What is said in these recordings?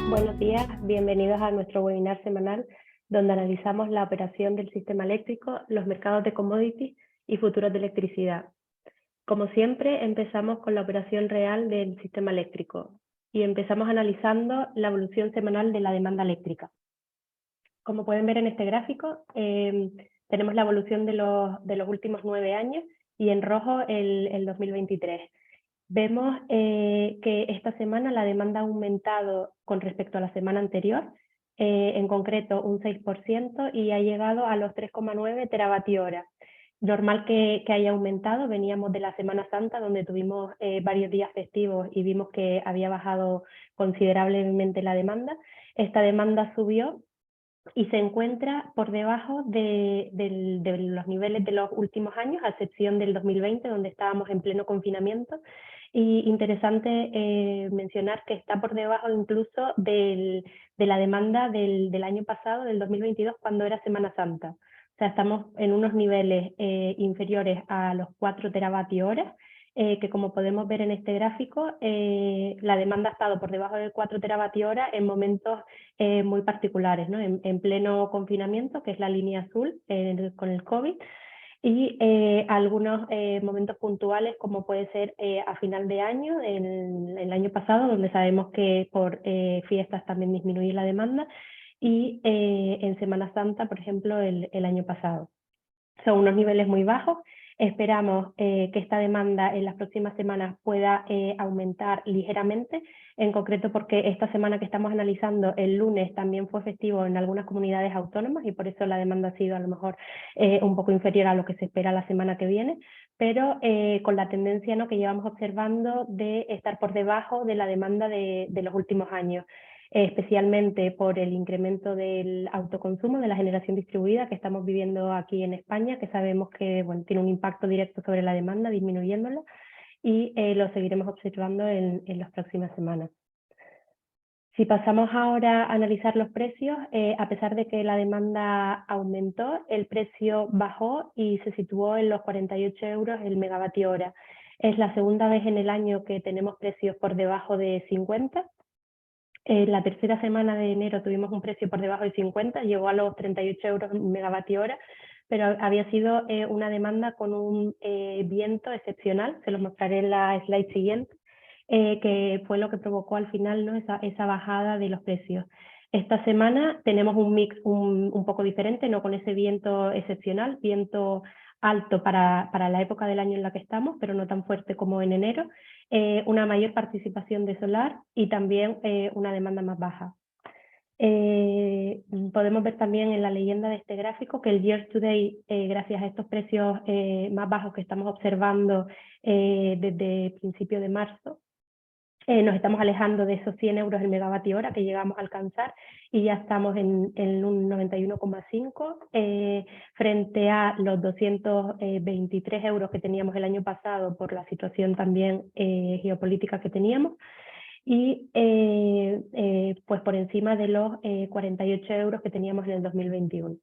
Buenos días, bienvenidos a nuestro webinar semanal donde analizamos la operación del sistema eléctrico, los mercados de commodities y futuros de electricidad. Como siempre, empezamos con la operación real del sistema eléctrico y empezamos analizando la evolución semanal de la demanda eléctrica. Como pueden ver en este gráfico, tenemos la evolución de los últimos 9 años y en rojo el 2023. Vemos que esta semana la demanda ha aumentado con respecto a la semana anterior, en concreto un 6% y ha llegado a los 3,9 teravatios hora. Normal que haya aumentado, veníamos de la Semana Santa donde tuvimos varios días festivos y vimos que había bajado considerablemente la demanda. Esta demanda subió y se encuentra por debajo de los niveles de los últimos años, a excepción del 2020, donde estábamos en pleno confinamiento. Y interesante mencionar que está por debajo incluso de la demanda del año pasado, del 2022, cuando era Semana Santa. O sea, estamos en unos niveles inferiores a los 4 teravatios hora, que como podemos ver en este gráfico, la demanda ha estado por debajo de 4 teravatios hora en momentos muy particulares, ¿no? En pleno confinamiento, que es la línea azul con el COVID, y algunos momentos puntuales, como puede ser a final de año, el año pasado, donde sabemos que por fiestas también disminuye la demanda, y en Semana Santa, por ejemplo, el año pasado. Son unos niveles muy bajos. Esperamos que esta demanda en las próximas semanas pueda aumentar ligeramente, en concreto porque esta semana que estamos analizando, el lunes, también fue festivo en algunas comunidades autónomas y por eso la demanda ha sido a lo mejor un poco inferior a lo que se espera la semana que viene, pero con la tendencia, ¿no?, que llevamos observando de estar por debajo de la demanda de los últimos años. Especialmente por el incremento del autoconsumo, de la generación distribuida que estamos viviendo aquí en España, que sabemos que bueno, tiene un impacto directo sobre la demanda, disminuyéndola, y lo seguiremos observando en las próximas semanas. Si pasamos ahora a analizar los precios, a pesar de que la demanda aumentó, el precio bajó y se situó en los 48 euros el megavatio hora. Es la segunda vez en el año que tenemos precios por debajo de 50. La tercera semana de enero tuvimos un precio por debajo de 50, llegó a los 38 euros megavatio hora, pero había sido una demanda con un viento excepcional, se los mostraré en la slide siguiente, que fue lo que provocó al final, ¿no?, esa bajada de los precios. Esta semana tenemos un mix un poco diferente, no con ese viento excepcional, viento alto para la época del año en la que estamos, pero no tan fuerte como en enero, una mayor participación de solar y también una demanda más baja. Podemos ver también en la leyenda de este gráfico que el year to date, gracias a estos precios más bajos que estamos observando desde principio de marzo, nos estamos alejando de esos 100 euros el megavatio hora que llegamos a alcanzar y ya estamos en un 91,5 frente a los 223 euros que teníamos el año pasado por la situación también geopolítica que teníamos y pues por encima de los 48 euros que teníamos en el 2021.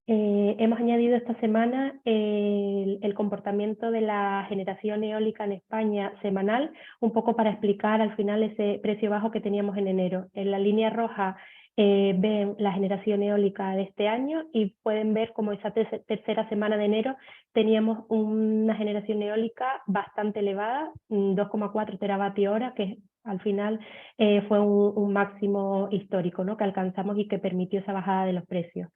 Hemos añadido esta semana el comportamiento de la generación eólica en España semanal, un poco para explicar al final ese precio bajo que teníamos en enero. En la línea roja ven la generación eólica de este año y pueden ver cómo esa tercera semana de enero teníamos una generación eólica bastante elevada, 2,4 teravatios hora, que al final fue un máximo histórico, ¿no?, que alcanzamos y que permitió esa bajada de los precios.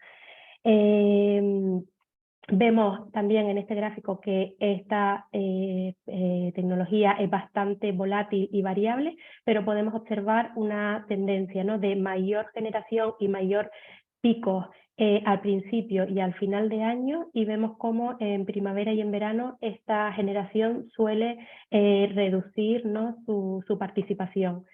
Vemos también en este gráfico que esta tecnología es bastante volátil y variable, pero podemos observar una tendencia, ¿no?, de mayor generación y mayor pico al principio y al final de año, y vemos cómo en primavera y en verano esta generación suele reducir, ¿no?, su participación.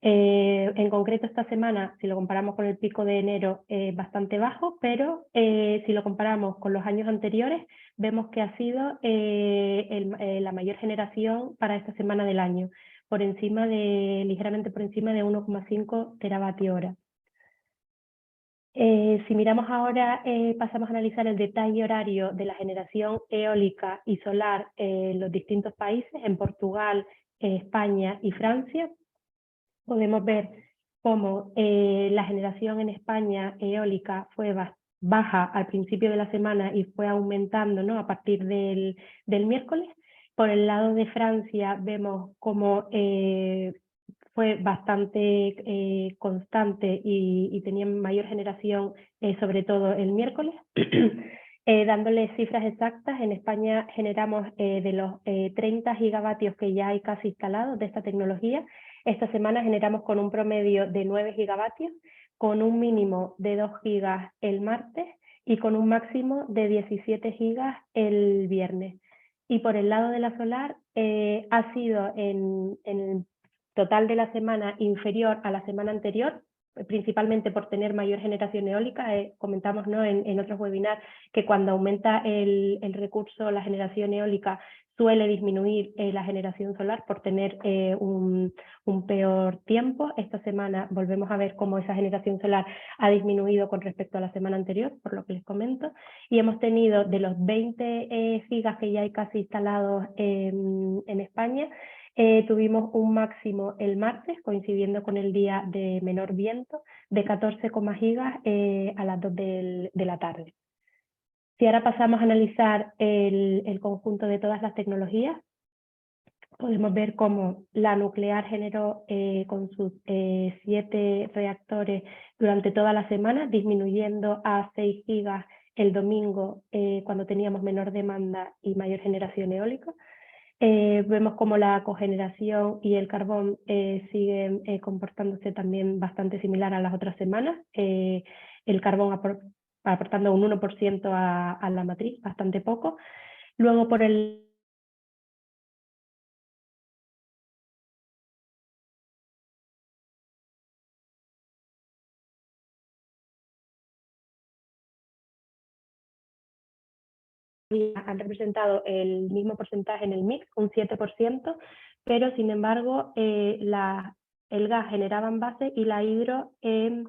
En concreto esta semana, si lo comparamos con el pico de enero, bastante bajo, pero si lo comparamos con los años anteriores, vemos que ha sido la mayor generación para esta semana del año, ligeramente por encima de 1,5 teravatios hora. Si miramos ahora, pasamos a analizar el detalle horario de la generación eólica y solar en los distintos países, en Portugal, España y Francia. Podemos ver cómo la generación en España eólica fue baja al principio de la semana y fue aumentando, ¿no?, a partir del miércoles. Por el lado de Francia vemos cómo fue bastante constante y tenía mayor generación, sobre todo el miércoles. Dándole cifras exactas, en España generamos de los 30 gigavatios que ya hay casi instalados de esta tecnología. Esta semana generamos con un promedio de 9 gigavatios, con un mínimo de 2 gigas el martes y con un máximo de 17 gigas el viernes. Y por el lado de la solar, ha sido en el total de la semana inferior a la semana anterior, principalmente por tener mayor generación eólica. Comentamos, ¿no?, en otros webinars que cuando aumenta el recurso, la generación eólica, suele disminuir la generación solar por tener un peor tiempo. Esta semana volvemos a ver cómo esa generación solar ha disminuido con respecto a la semana anterior, por lo que les comento, y hemos tenido de los 20 gigas que ya hay casi instalados en España, tuvimos un máximo el martes, coincidiendo con el día de menor viento, de 14 gigas a las 2 de la tarde. Si ahora pasamos a analizar el conjunto de todas las tecnologías, podemos ver cómo la nuclear generó con sus 7 reactores durante toda la semana, disminuyendo a 6 gigas el domingo cuando teníamos menor demanda y mayor generación eólica. Vemos como la cogeneración y el carbón siguen comportándose también bastante similar a las otras semanas. El carbón aportando un 1% a la matriz, bastante poco. Luego por el han representado el mismo porcentaje en el mix, un 7%, pero sin embargo el gas generaba en base y la hidro en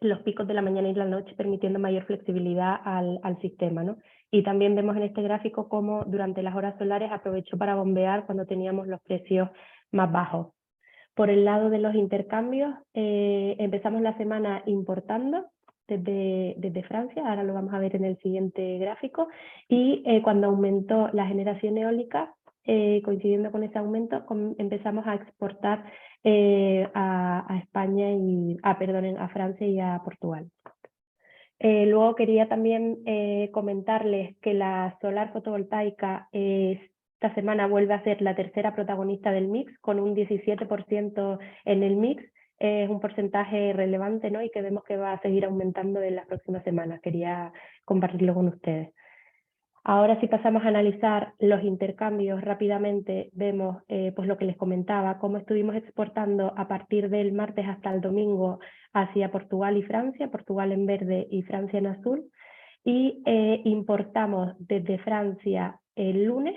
los picos de la mañana y la noche, permitiendo mayor flexibilidad al sistema, ¿no? Y también vemos en este gráfico cómo durante las horas solares aprovechó para bombear cuando teníamos los precios más bajos. Por el lado de los intercambios, empezamos la semana importando desde Francia, ahora lo vamos a ver en el siguiente gráfico, y cuando aumentó la generación eólica, coincidiendo con ese aumento, empezamos a exportar a España y a Francia y a Portugal. Luego quería también comentarles que la solar fotovoltaica esta semana vuelve a ser la tercera protagonista del mix, con un 17% en el mix. Es un porcentaje relevante, ¿no?, y que vemos que va a seguir aumentando en las próximas semanas. Quería compartirlo con ustedes. Ahora, si pasamos a analizar los intercambios rápidamente, vemos pues lo que les comentaba, cómo estuvimos exportando a partir del martes hasta el domingo hacia Portugal y Francia, Portugal en verde y Francia en azul, y importamos desde Francia el lunes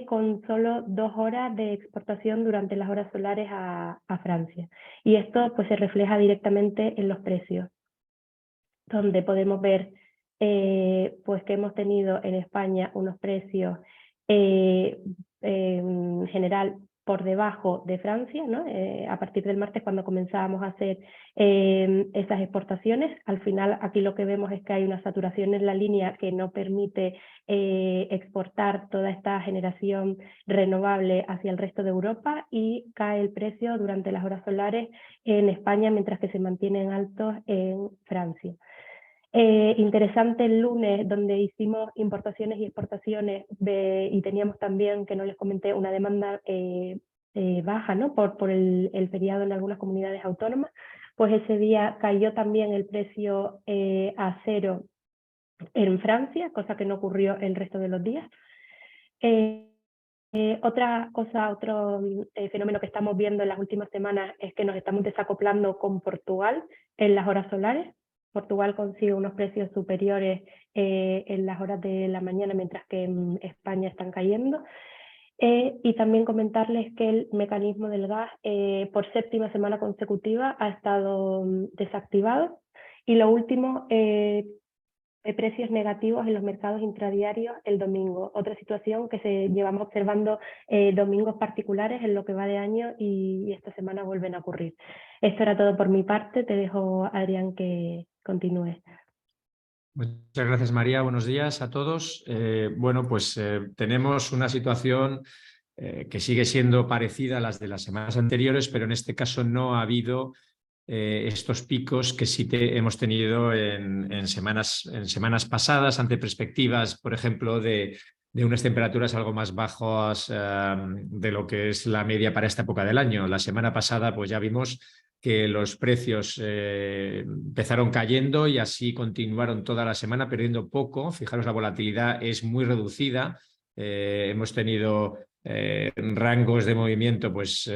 con solo 2 horas de exportación durante las horas solares a Francia. Y esto pues se refleja directamente en los precios, donde podemos ver pues que hemos tenido en España unos precios en general por debajo de Francia, ¿no? A partir del martes, cuando comenzábamos a hacer esas exportaciones. Al final aquí lo que vemos es que hay una saturación en la línea que no permite exportar toda esta generación renovable hacia el resto de Europa, y cae el precio durante las horas solares en España, mientras que se mantienen altos en Francia. Interesante el lunes, donde hicimos importaciones y exportaciones y teníamos también, que no les comenté, una demanda baja, ¿no?, por el feriado en algunas comunidades autónomas. Pues ese día cayó también el precio a 0 en Francia, cosa que no ocurrió el resto de los días. Otra cosa, otro fenómeno que estamos viendo en las últimas semanas es que nos estamos desacoplando con Portugal en las horas solares. Portugal consigue unos precios superiores en las horas de la mañana, mientras que en España están cayendo. Y también comentarles que el mecanismo del gas por 7ª semana consecutiva ha estado desactivado. Y lo último, precios negativos en los mercados intradiarios el domingo. Otra situación que llevamos observando domingos particulares en lo que va de año y esta semana vuelven a ocurrir. Esto era todo por mi parte. Te dejo, Adrián, que continúe. Muchas gracias, María. Buenos días a todos. Bueno, pues tenemos una situación que sigue siendo parecida a las de las semanas anteriores, pero en este caso no ha habido estos picos que sí hemos tenido en semanas pasadas, ante perspectivas, por ejemplo, de unas temperaturas algo más bajas de lo que es la media para esta época del año. La semana pasada pues ya vimos que los precios empezaron cayendo y así continuaron toda la semana perdiendo poco. Fijaros, la volatilidad es muy reducida. Hemos tenido rangos de movimiento, pues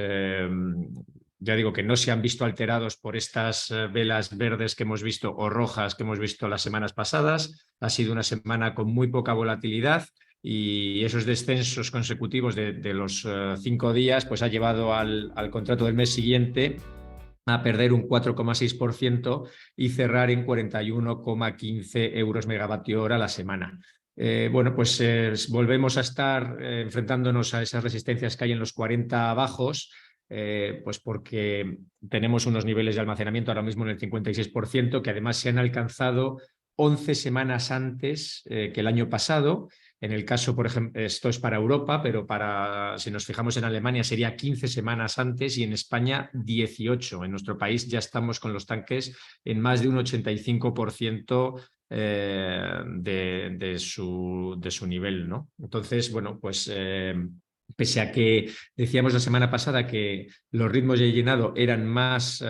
ya digo, que no se han visto alterados por estas velas verdes que hemos visto o rojas que hemos visto las semanas pasadas. Ha sido una semana con muy poca volatilidad y esos descensos consecutivos de los 5 días pues ha llevado al contrato del mes siguiente a perder un 4,6% y cerrar en 41,15 euros megavatio hora la semana. Bueno, pues volvemos a estar enfrentándonos a esas resistencias que hay en los 40 bajos, pues porque tenemos unos niveles de almacenamiento ahora mismo en el 56%, que además se han alcanzado 11 semanas antes que el año pasado. En el caso, por ejemplo, esto es para Europa, pero si nos fijamos en Alemania sería 15 semanas antes y en España 18. En nuestro país ya estamos con los tanques en más de un 85% de su nivel, ¿no? Entonces, bueno, pues pese a que decíamos la semana pasada que los ritmos de llenado eran más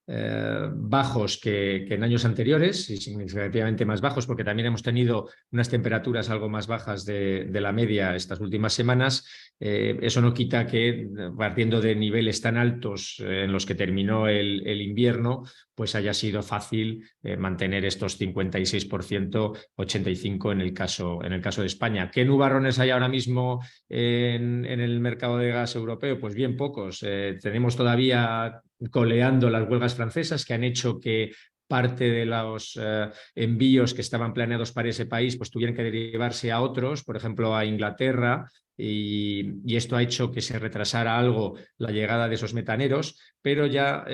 bajos que en años anteriores y significativamente más bajos porque también hemos tenido unas temperaturas algo más bajas de la media estas últimas semanas. Eso no quita que partiendo de niveles tan altos en los que terminó el invierno, pues haya sido fácil mantener estos 56%, 85% en el caso de España. ¿Qué nubarrones hay ahora mismo en el mercado de gas europeo? Pues bien pocos. Tenemos todavía coleando las huelgas francesas que han hecho que parte de los envíos que estaban planeados para ese país pues tuvieran que derivarse a otros, por ejemplo a Inglaterra, y esto ha hecho que se retrasara algo la llegada de esos metaneros, pero ya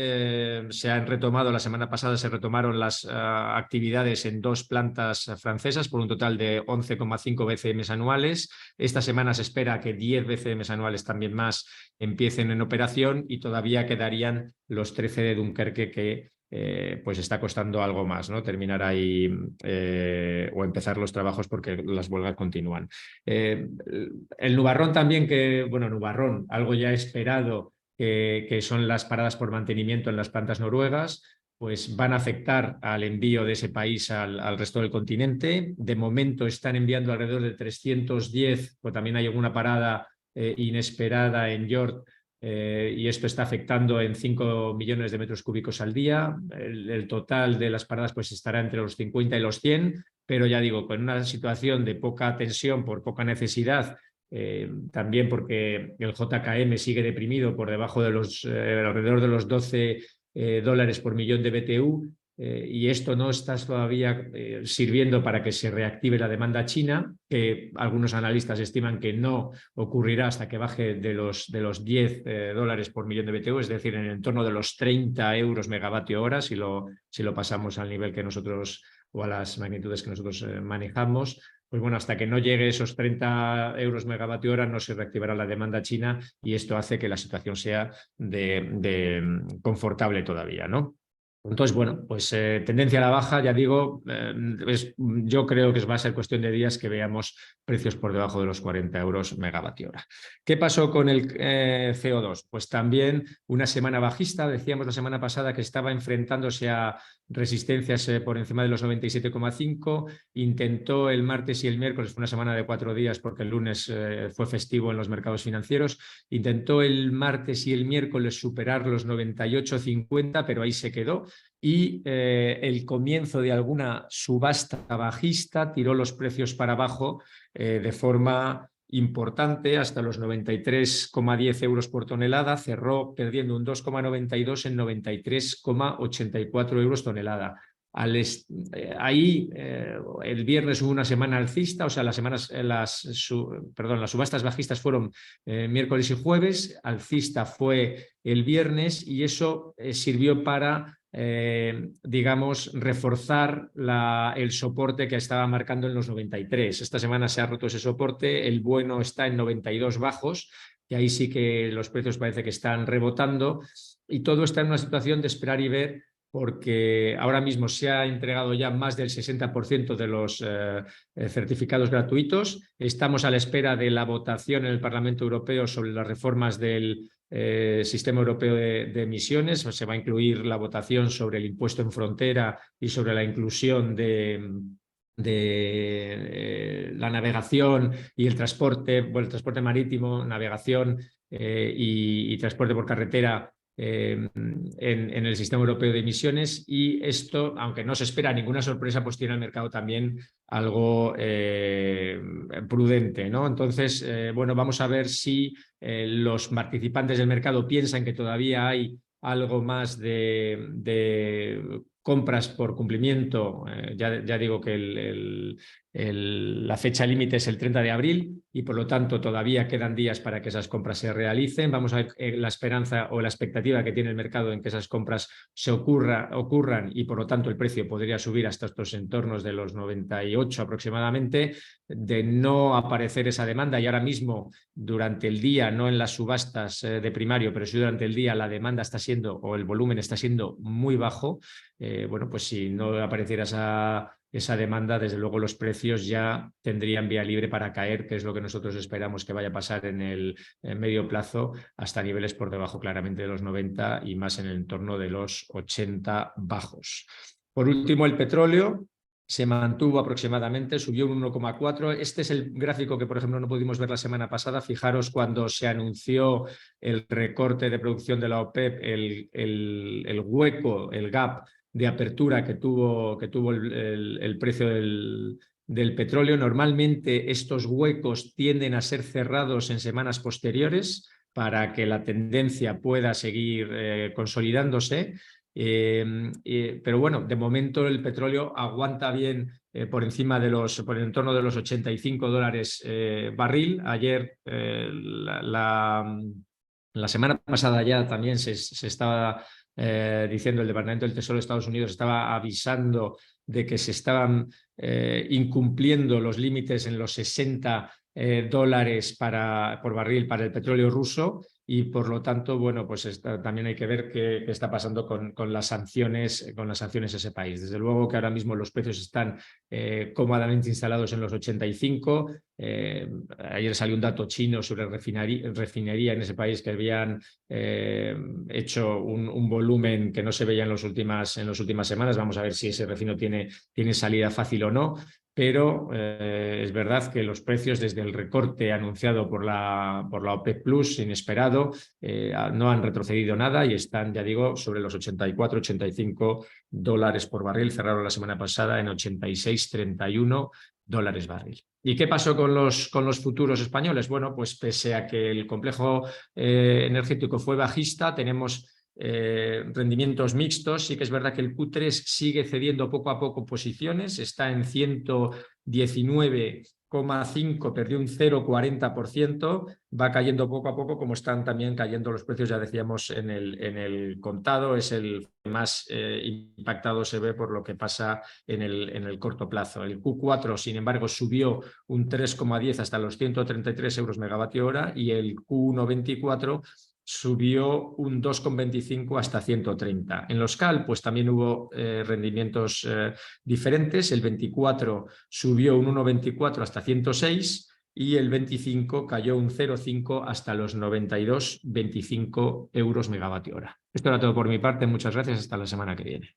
se han retomado, la semana pasada se retomaron las actividades en 2 plantas francesas por un total de 11,5 BCM anuales. Esta semana se espera que 10 BCM anuales también más empiecen en operación y todavía quedarían los 13 de Dunkerque que pues está costando algo más, ¿no? Terminar ahí o empezar los trabajos porque las huelgas continúan. El nubarrón también, nubarrón, algo ya esperado, que son las paradas por mantenimiento en las plantas noruegas, pues van a afectar al envío de ese país al resto del continente. De momento están enviando alrededor de 310, pues también hay alguna parada inesperada en York, y esto está afectando en 5 millones de metros cúbicos al día. El total de las paradas pues estará entre los 50 y los 100, pero ya digo, con una situación de poca tensión por poca necesidad, también porque el JKM sigue deprimido por debajo de alrededor de los 12 dólares por millón de BTU, y esto no está todavía sirviendo para que se reactive la demanda china, que algunos analistas estiman que no ocurrirá hasta que baje de los 10 dólares por millón de BTU, es decir, en el entorno de los 30 euros megavatio hora, si lo pasamos al nivel que nosotros o a las magnitudes que nosotros manejamos. Pues bueno, hasta que no llegue esos 30 euros megavatio hora no se reactivará la demanda china y esto hace que la situación sea confortable todavía, ¿no? Entonces, bueno, pues tendencia a la baja, ya digo, yo creo que va a ser cuestión de días que veamos precios por debajo de los 40 euros megavatio hora. ¿Qué pasó con el CO2? Pues también una semana bajista, decíamos la semana pasada que estaba enfrentándose a resistencias por encima de los 97,5, intentó el martes y el miércoles, fue una semana de 4 días porque el lunes fue festivo en los mercados financieros, intentó el martes y el miércoles superar los 98,50, pero ahí se quedó. Y el comienzo de alguna subasta bajista tiró los precios para abajo de forma importante hasta los 93,10 euros por tonelada, cerró perdiendo un 2,92 en 93,84 euros tonelada. Ahí el viernes hubo una semana alcista, o sea, las subastas bajistas fueron miércoles y jueves, alcista fue el viernes y eso sirvió para, digamos, reforzar el soporte que estaba marcando en los 93. Esta semana se ha roto ese soporte, el bueno está en 92 bajos, y ahí sí que los precios parece que están rebotando y todo está en una situación de esperar y ver, porque ahora mismo se ha entregado ya más del 60% de los certificados gratuitos. Estamos a la espera de la votación en el Parlamento Europeo sobre las reformas del Sistema Europeo de Emisiones. Se va a incluir la votación sobre el impuesto en frontera y sobre la inclusión de la navegación y el transporte, bueno, el transporte marítimo, navegación y transporte por carretera en el Sistema Europeo de Emisiones, y esto, aunque no se espera ninguna sorpresa, pues tiene al mercado también algo prudente, ¿no? Entonces, bueno, vamos a ver si los participantes del mercado piensan que todavía hay algo más de compras por cumplimiento. Ya digo que la fecha límite es el 30 de abril y por lo tanto todavía quedan días para que esas compras se realicen. Vamos a ver la esperanza o la expectativa que tiene el mercado en que esas compras se ocurran y por lo tanto el precio podría subir hasta estos entornos de los 98 aproximadamente. De no aparecer esa demanda, y ahora mismo durante el día, no en las subastas de primario, pero sí durante el día, la demanda está siendo, o el volumen está siendo muy bajo. Bueno, pues si no apareciera esa demanda, desde luego los precios ya tendrían vía libre para caer, que es lo que nosotros esperamos que vaya a pasar en el medio plazo, hasta niveles por debajo claramente de los 90 y más en el entorno de los 80 bajos. Por último, el petróleo se mantuvo aproximadamente, subió un 1,4. Este es el gráfico que, por ejemplo, no pudimos ver la semana pasada. Fijaros cuando se anunció el recorte de producción de la OPEP, el hueco, el gap de apertura que tuvo el precio del petróleo. Normalmente estos huecos tienden a ser cerrados en semanas posteriores para que la tendencia pueda seguir consolidándose. Pero bueno, de momento el petróleo aguanta bien por encima por el entorno de los $85 barril. Ayer, la semana pasada ya también se estaba diciendo, el Departamento del Tesoro de Estados Unidos estaba avisando de que se estaban incumpliendo los límites en los $60 por barril para el petróleo ruso. Y por lo tanto, bueno, pues también hay que ver qué está pasando con las sanciones a ese país. Desde luego que ahora mismo los precios están cómodamente instalados en los 85. Ayer salió un dato chino sobre refinería en ese país, que habían hecho un volumen que no se veía en las últimas semanas. Vamos a ver si ese refino tiene salida fácil o no. Pero es verdad que los precios, desde el recorte anunciado por la OPEP Plus, inesperado, no han retrocedido nada y están, ya digo, sobre los $84-85 por barril. Cerraron la semana pasada en 86,31 dólares barril. ¿Y qué pasó con los futuros españoles? Bueno, pues pese a que el complejo energético fue bajista, tenemos rendimientos mixtos. Sí que es verdad que el Q3 sigue cediendo poco a poco posiciones, está en 119,5, perdió un 0,40%, va cayendo poco a poco, como están también cayendo los precios, ya decíamos, en el contado. Es el más impactado, se ve, por lo que pasa en el corto plazo. El Q4, sin embargo, subió un 3,10 hasta los 133 euros megavatio hora, y el Q1,24 subió un 2,25 hasta 130. En los CAL, pues también hubo rendimientos diferentes. El 24 subió un 1,24 hasta 106 y el 25 cayó un 0,5 hasta los 92,25 euros megavatio hora. Esto era todo por mi parte. Muchas gracias. Hasta la semana que viene.